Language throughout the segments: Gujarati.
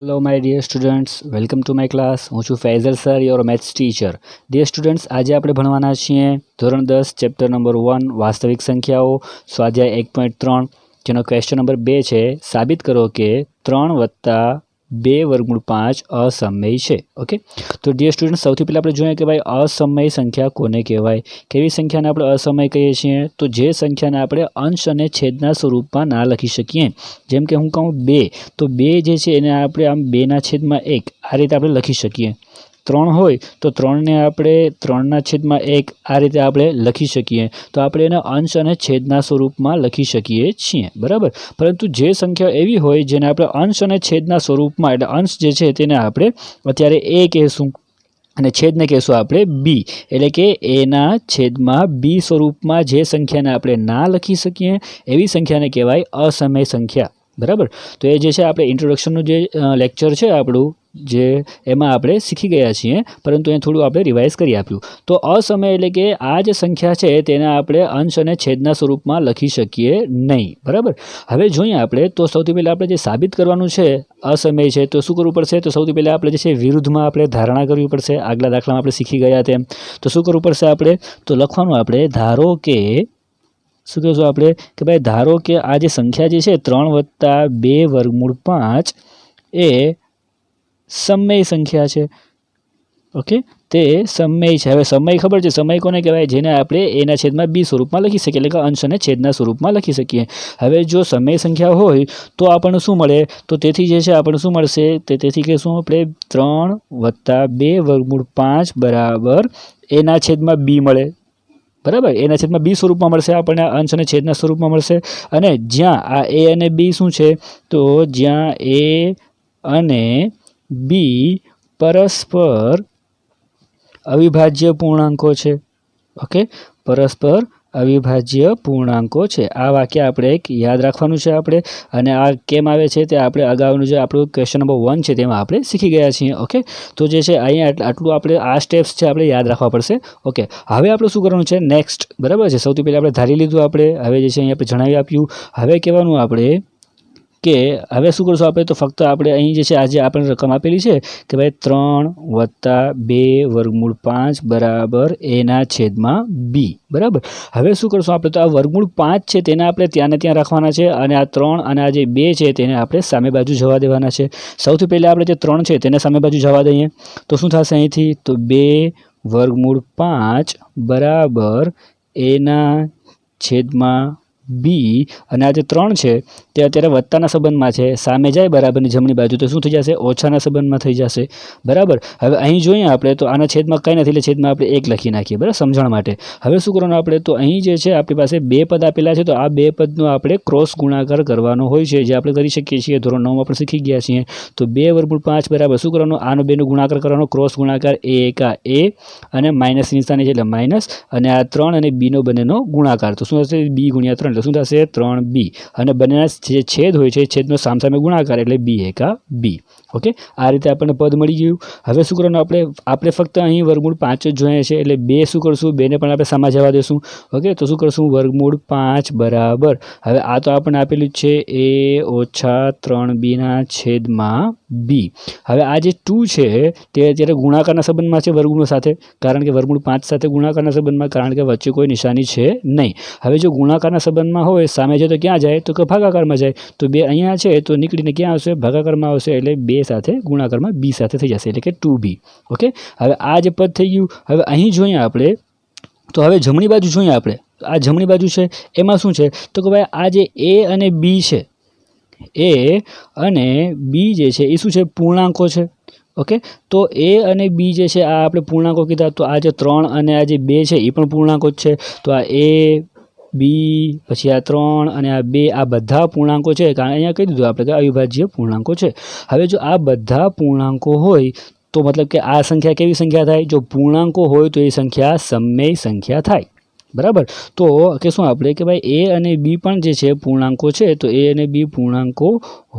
Hello my dear students, welcome to my class. હું છું Faizal sir, your maths teacher. Dear students, આજે આપણે ભણવાના છીએ ધોરણ 10 ચેપ્ટર નંબર 1 વાસ્તવિક સંખ્યાઓ સ્વાધ્યાય 1.3 જેનો ક્વેશ્ચન નંબર 2 છે. સાબિત કરો કે 3 + 2 વર્ગમૂળ 5 અસમય છે. ઓકે, તો ડિયર સ્ટુડન્ટ, સૌથી પહેલાં આપણે જોઈએ કે ભાઈ અસમય સંખ્યા કોને કહેવાય, કેવી સંખ્યાને આપણે અસમય કહીએ છીએ? તો જે સંખ્યાને આપણે અંશ અને છેદના સ્વરૂપમાં ના લખી શકીએ. જેમ કે હું કહું 2, તો 2 જે છે એને આપણે આમ 2/1 આ રીતે આપણે લખી શકીએ. 3 હોય તો 3ને આપણે 3/1 આ રીતે આપણે લખી શકીએ. તો આપણે એને અંશ અને છેદના સ્વરૂપમાં લખી શકીએ છીએ, બરાબર. પરંતુ જે સંખ્યા એવી હોય જેને આપણે અંશ અને છેદના સ્વરૂપમાં, એટલે અંશ જે છે તેને આપણે અત્યારે a કહેશું અને છેદને કહેશું આપણે b, એટલે કે એના છેદમાં b સ્વરૂપમાં જે સંખ્યાને આપણે ના લખી શકીએ એવી સંખ્યાને કહેવાય અસમય સંખ્યા, બરાબર. તો એ જે છે આપણે ઇન્ટ્રોડક્શનનું જે લેક્ચર છે આપણું, જે એમાં આપણે શીખી ગયા છીએ, પરંતુ એ થોડું આપણે રિવાઇઝ કરી આપ્યું. તો અસમય એટલે કે આ જે સંખ્યા છે તેને આપણે અંશ અને છેદના સ્વરૂપમાં લખી શકીએ નહીં, બરાબર. હવે જોઈએ આપણે, તો સૌથી પહેલાં આપણે જે સાબિત કરવાનું છે અસમય છે, તો શું કરવું પડશે? તો સૌથી પહેલાં આપણે જે છે વિરુદ્ધમાં આપણે ધારણા કરવી પડશે. આગલા દાખલામાં આપણે શીખી ગયા તેમ. તો શું કરવું પડશે આપણે? તો લખવાનું આપણે, ધારો કે શું કહેશું આપણે કે ભાઈ ધારો કે આ જે સંખ્યા જે છે 3 + 2 વર્ગમૂળ 5 એ સમય સંખ્યા છે. ઓકે, તે સમય છે. હવે સમય ખબર છે, સમય કોને કહેવાય? જેને આપણે એના છેદમાં b સ્વરૂપમાં લખી શકીએ, એટલે કે અંશ અને છેદના સ્વરૂપમાં લખી શકીએ. હવે જો સમય સંખ્યા હોય તો આપણને શું મળે? તો તેથી જે છે આપણને શું મળશે? તેથી કહેશું આપણે 3 + 2 વર્ગમૂળ 5 બરાબર એના છેદમાં b મળે, બરાબર. એના છેદમાં b સ્વરૂપમાં મળશે આપણને, અંશ અને છેદના સ્વરૂપમાં મળશે. અને જ્યાં આ a અને b શું છે? તો જ્યાં a અને b પરસ્પર અવિભાજ્ય પૂર્ણાંકો છે. ઓકે, પરસ્પર અવિભાજ્ય પૂર્ણાંકો છે. આ વાક્ય આપણે એક યાદ રાખવાનું છે આપણે. અને આ કેમ આવે છે તે આપણે અગાઉનું જે આપણું ક્વેશ્ચન નંબર 1 છે તેમાં આપણે શીખી ગયા છીએ. ઓકે, તો જે છે અહીંયા આટલું આપણે આ સ્ટેપ્સ છે આપણે યાદ રાખવા પડશે. ઓકે, હવે આપણે શું કરવાનું છે નેક્સ્ટ, બરાબર છે. સૌથી પહેલાં આપણે ધારી લીધું આપણે. હવે જે છે અહીંયા આપણે જણાવી આપ્યું. હવે કહેવાનું આપણે કે હવે શું કરશું આપણે? તો ફક્ત આપણે અહીં જે છે આજે આપણે રકમ આપેલી છે કે ભાઈ 3 + 2 વર્ગમૂળ 5 બરાબર એના છેદમાં b, બરાબર. હવે શું કરશું આપણે? તો આ વર્ગમૂળ 5 છે તેને આપણે ત્યાં ને ત્યાં રાખવાના છે, અને આ 3 અને આ જે 2 છે તેને આપણે સામે બાજુ જવા દેવાના છે. સૌથી પહેલાં આપણે જે 3 છે તેને સામે બાજુ જવા દઈએ તો શું થશે અહીંથી? તો 2 વર્ગમૂળ 5 બરાબર એના છેદમાં b, અને આ જે 3 છે તે અત્યારે વત્તાના સંબંધમાં છે, સામે જાય બરાબરની જમણી બાજુ તો શું થઈ જશે? ઓછાના સંબંધમાં થઈ જશે, બરાબર. હવે અહીં જોઈએ આપણે તો આના છેદમાં કંઈ નથી, એટલે છેદમાં આપણે 1 લખી નાખીએ, બરાબર, સમજણ માટે. હવે શું કરવાનું આપણે? તો અહીં જે છે આપણી પાસે 2 પદ આપેલા છે, તો આ 2 પદનો આપણે ક્રોસ ગુણાકાર કરવાનો હોય છે, જે આપણે કરી શકીએ છીએ. ધોરણ 9માં આપણે શીખી ગયા છીએ. તો 2 વર્ગમૂળ 5 બરાબર શું કરવાનું? આનો 2નો ગુણાકાર કરવાનો, ક્રોસ ગુણાકાર, a એકા a અને માઇનસ નિશાની છે એટલે માઇનસ, અને આ 3 અને b નો બંનેનો ગુણાકાર, તો શું થશે? b × 3 એટલે શું થશે? 3b. અને બંનેના જે છેદ હોય છે છેદનો સામસામે ગુણાકાર એટલે b એકા b. ઓકે, આ રીતે આપણને પદ મળી ગયું. હવે શું કરવાનું આપણે ફક્ત અહીં વર્ગમૂળ 5 જ જોઈએ છે, એટલે 2 શું કરશું? 2ને પણ આપણે સામા જવા દેશું. ઓકે, તો શું કરશું? વર્ગમૂળ 5 બરાબર, હવે આ તો આપણને આપેલું છે a - 3b ના છેદમાં b. હવે આ જે 2 છે તે અત્યારે ગુણાકારના સંબંધમાં છે વર્ગમૂળ સાથે, કારણ કે વર્ગમૂળ 5 સાથે ગુણાકારના સંબંધમાં, કારણ કે વચ્ચે કોઈ નિશાની છે નહીં. હવે જો ગુણાકારના સંબંધમાં હોય, સામે જાય તો ક્યાં જાય? તો કે ભાગાકારમાં જાય. તો 2 અહીંયા છે તો નીકળીને ક્યાં આવશે? ભાગાકારમાં આવશે, એટલે 2 સાથે ગુણાકારમાં b સાથે થઈ જશે, એટલે કે 2b. ઓકે, હવે આ જે પદ થઈ ગયું. હવે અહીં જોઈએ આપણે, તો હવે જમણી બાજુ જોઈએ આપણે. આ જમણી બાજુ છે એમાં શું છે? તો કે ભાઈ આ જે a અને b છે, a અને b જે છે એ શું છે? પૂર્ણાંકો છે. ઓકે, તો a અને b જે છે આ આપણે પૂર્ણાંકો કીધા. તો આ જે 3 અને આ જે 2 છે એ પણ પૂર્ણાંકો જ છે. તો આ a, b, પછી આ 3 અને આ 2 આ બધા પૂર્ણાંકો છે, કારણ અહીંયા કહી દીધું આપણે કે અવિભાજ્ય પૂર્ણાંકો છે. હવે જો આ બધા પૂર્ણાંકો હોય તો મતલબ કે આ સંખ્યા કેવી સંખ્યા થાય? જો પૂર્ણાંકો હોય તો એ સંખ્યા સમય સંખ્યા થાય, બરાબર. તો કહેશું આપણે કે ભાઈ a અને b પણ જે છે પૂર્ણાંકો છે, તો a અને b પૂર્ણાંકો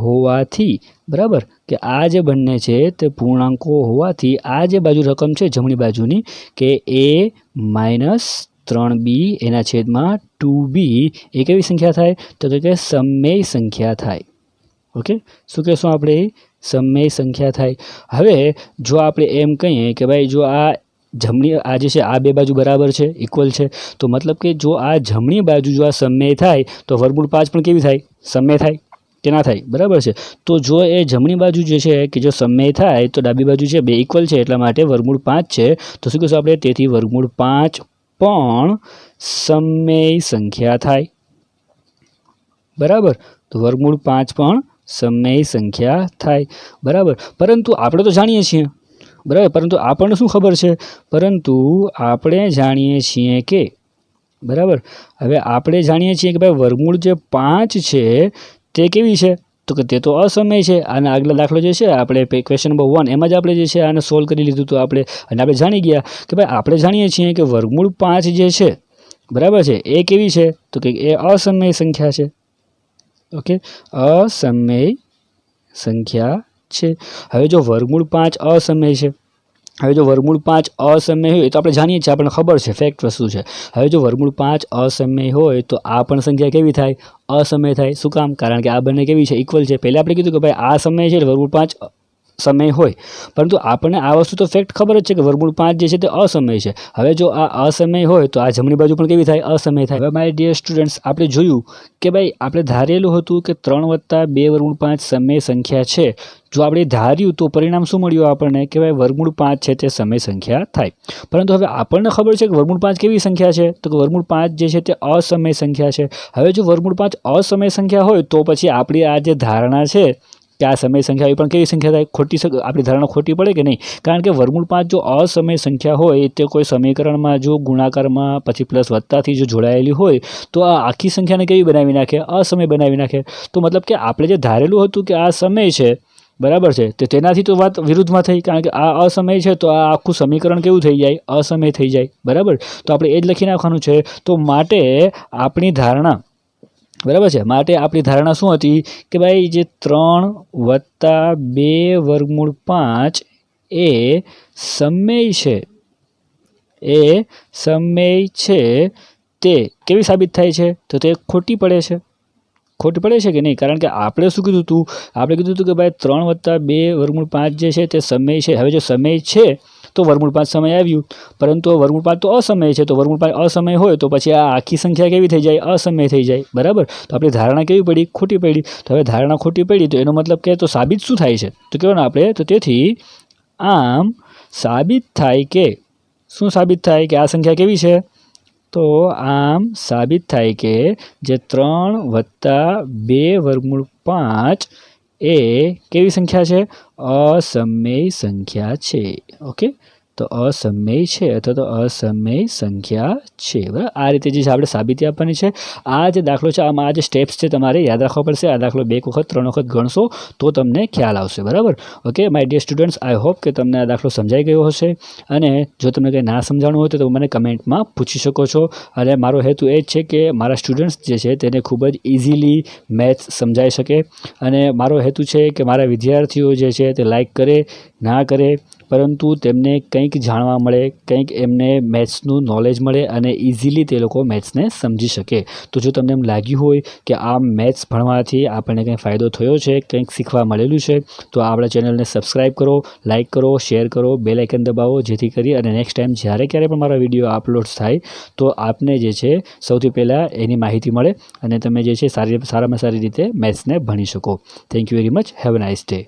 હોવાથી, બરાબર, કે આ જે બંને છે તે પૂર્ણાંકો હોવાથી આ જે બાજુ રકમ છે જમણી બાજુની, કે a - 3b એના છેદમાં 2b એ કેવી સંખ્યા થાય? તો કે સમય સંખ્યા થાય. ઓકે, શું કહેશું આપણે? સમય સંખ્યા થાય। હવે જો આપણે એમ કહીએ કે ભાઈ જો આ જમણી આ જે છે આ બે બાજુ બરાબર છે, ઇક્વલ છે, તો મતલબ કે જો આ જમણી બાજુ જો આ સમય થાય તો વર્ગમૂળ 5 પણ કેવી થાય? સમય થાય કે ના થાય? બરાબર છે। તો જો એ જમણી બાજુ જે છે કે જો સમય થાય તો ડાબી બાજુ છે બે ઇક્વલ છે, એટલા માટે વર્ગમૂળ 5 છે। તો શું કહીશું આપણે? તેથી વર્ગમૂળ 5 પણ સમય સંખ્યા થાય। બરાબર, તો વર્ગમૂળ 5 પણ સમય સંખ્યા થાય। બરાબર, પરંતુ આપણે તો જાણીએ છીએ, બરાબર, પરંતુ આપણને શું ખબર છે? પરંતુ આપણે જાણીએ છીએ કે, બરાબર, હવે આપણે જાણીએ છીએ કે ભાઈ વર્ગમૂળ જે 5 છે તે કેવી છે? તો કે તે તો અસમય છે। અને આગલા દાખલો જે છે આપણે ક્વેશ્ચન નંબર 1 એમાં જ આપણે જે છે આને સોલ્વ કરી લીધું હતું આપણે, અને આપણે જાણી ગયા કે ભાઈ આપણે જાણીએ છીએ કે વર્ગમૂળ 5 જે છે, બરાબર છે, એ કેવી છે? તો કે એ અસમય સંખ્યા છે। ઓકે, અસમય સંખ્યા છે। હવે જો વર્ગમૂળ 5 અસમય છે, હવે જો વર્ગમૂળ 5 અસમય હોય તો આપણે જાણીએ છીએ, આપણને ખબર છે, ફેક્ટ વસ્તુ છે। હવે જો વર્ગમૂળ 5 અસમય હોય તો આ પણ સંખ્યા કેવી થાય? અસમય થાય। શું કામ? કારણ કે આ બંને કેવી છે? ઇક્વલ છે। પહેલા આપણે કીધું કે ભાઈ આ સમય છે એટલે વર્ગમૂળ 5 સમય હોય, પરંતુ આપણને આ વસ્તુ તો ફેક્ટ ખબર જ છે કે વર્ગમૂળ 5 જે છે તે અસમય છે। હવે જો આ અસમય હોય તો આ જમણી બાજુ પણ કેવી થાય? અસમય થાય। હવે માય ડિયર સ્ટુડન્ટ્સ, આપણે જોયું કે ભાઈ આપણે ધારેલું હતું કે 3 + 2 વર્ગમૂળ 5 સમય સંખ્યા છે। જો આપણે ધાર્યું તો પરિણામ શું મળ્યું આપણને? કે ભાઈ વર્ગમૂળ 5 છે તે સમય સંખ્યા થાય। પરંતુ હવે આપણને ખબર છે કે વર્ગમૂળ 5 કેવી સંખ્યા છે? તો કે વર્ગમૂળ 5 જે છે તે અસમય સંખ્યા છે। હવે જો વર્ગમૂળ 5 અસમય સંખ્યા હોય તો પછી આપણી આ જે ધારણા છે કે આ સમય સંખ્યા એ પણ કેવી સંખ્યા થાય? ખોટી, આપણી ધારણા ખોટી પડે કે નહીં? કારણ કે વર્ગમૂળ 5 જો અસમય સંખ્યા હોય તે કોઈ સમીકરણમાં જો ગુણાકારમાં પછી પ્લસ વત્તાથી જો જોડાયેલી હોય તો આ આખી સંખ્યાને કેવી બનાવી નાખે? અસમય બનાવી નાખે। તો મતલબ કે આપણે જે ધારેલું હતું કે આ સમય છે, બરાબર છે, તો તેનાથી તો વાત વિરુદ્ધમાં થઈ, કારણ કે આ અસમય છે તો આ આખું સમીકરણ કેવું થઈ જાય? અસમય થઈ જાય। બરાબર, તો આપણે એ જ લખી નાખવાનું છે। તો માટે આપણી ધારણા, બરાબર છે, માટે આપણી ધારણા શું હતી કે ભાઈ જે 3 + 2 વર્ગમૂળ 5 એ સમય છે, એ સમય છે, તે કેવી સાબિત થાય છે? તો તે ખોટી પડે છે। ખોટી પડે છે કે નહીં? કારણ કે આપણે શું કીધું હતું? આપણે કીધું હતું કે ભાઈ 3 + 2 વર્ગમૂળ 5 જે છે તે સમય છે। હવે જો સમય છે તો વર્ગમૂળ 5 સમય આવ્યું, પરંતુ વર્ગમૂળ 5 તો અસમય છે, તો વર્ગમૂળ 5 અસમય હોય તો પછી આ આખી સંખ્યા કેવી થઈ જાય? અસમય થઈ જાય। બરાબર, તો આપણી ધારણા કેવી પડી? ખોટી પડી। તો હવે ધારણા ખોટી પડી તો એનો મતલબ કે તો સાબિત શું થાય છે? તો કહેવાનું આપણે, તો તેથી આમ સાબિત થાય કે, શું સાબિત થાય? કે આ સંખ્યા કેવી છે? તો આમ સાબિત થાય કે જે 3 + 2 વર્ગમૂળ 5 એ કેવી સંખ્યા છે? અસમય સંખ્યા છે। ઓકે, તો અસમય છે અથવા તો અસમય સંખ્યા છે। બરાબર, આ રીતે જે છે આપણે સાબિતી આપવાની છે। આ જે દાખલો છે આમાં આ જે સ્ટેપ્સ છે તમારે યાદ રાખવા પડશે। આ દાખલો 2 વખત 3 વખત ગણશો તો તમને ખ્યાલ આવશે। બરાબર, okay my dear students, I hope કે તમને આ દાખલો સમજાઈ ગયો હશે। અને જો તમને કંઈ ના સમજાણું હોય તો તમે મને કમેન્ટમાં પૂછી શકો છો। અને મારો હેતુ એ જ છે કે મારા સ્ટુડન્ટ્સ જે છે તેને ખૂબ જ ઇઝીલી મેથ્સ સમજાઈ શકે। અને મારો હેતુ છે કે મારા વિદ્યાર્થીઓ જે છે તે લાઈક કરે ના કરે, પરંતુ તેમને કંઈક જાણવા મળે, કંઈક એમને મેથ્સનું નોલેજ મળે અને ઇઝીલી તે લોકો મેથ્સને સમજી શકે। તો જો તમને એમ લાગ્યું હોય કે આ મેથ્સ ભણવાથી આપણને કંઈ ફાયદો થયો છે, કંઈક શીખવા મળેલું છે, તો આપણા ચેનલને સબસ્ક્રાઈબ કરો, લાઇક કરો, શેર કરો, બેલ આઇકન દબાવો, જેથી કરી અને નેક્સ્ટ ટાઈમ જ્યારે ક્યારે પણ મારા વિડીયો અપલોડ્સ થાય તો આપને જે છે સૌથી પહેલાં એની માહિતી મળે અને તમે જે છે સારામાં સારી રીતે મેથ્સને ભણી શકો। Thank you very much, have a nice day.